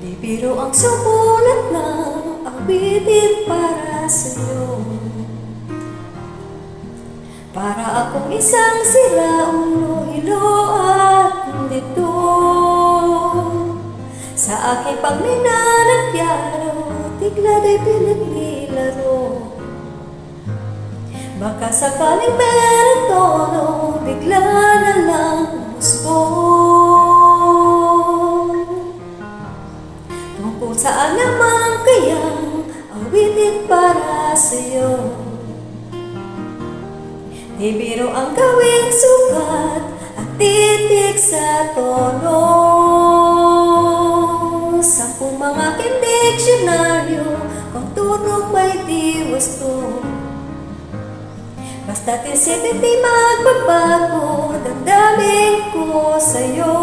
Di biro ang sumulat ng awitin para sa'yo. Para akong isang siraulo, hilo at dito sa aking pagminanagyaro, tigla day pinaglilaro. Baka sakaling meron tono, bigla na lang musbong. Tungkol saan naman kayang awitin para sa'yo. Di biro ang gawing sukat at titik sa tono. Sampung mga aking diksyonaryo, kung tunog may di wasto. Basta't isipin di magbabago, damdamin ko sa'yo.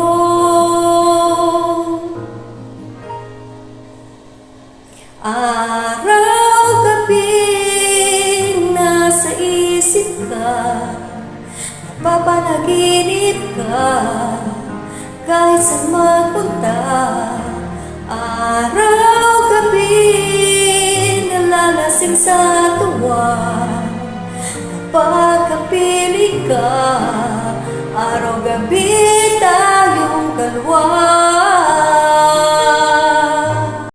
Araw-gabi nasa isip ka, napapanaginip ka, kahit saan magpunta. Araw-gabi nalalasing sa tuwa, pagkapiling ka, araw-gabi tayong dalawa.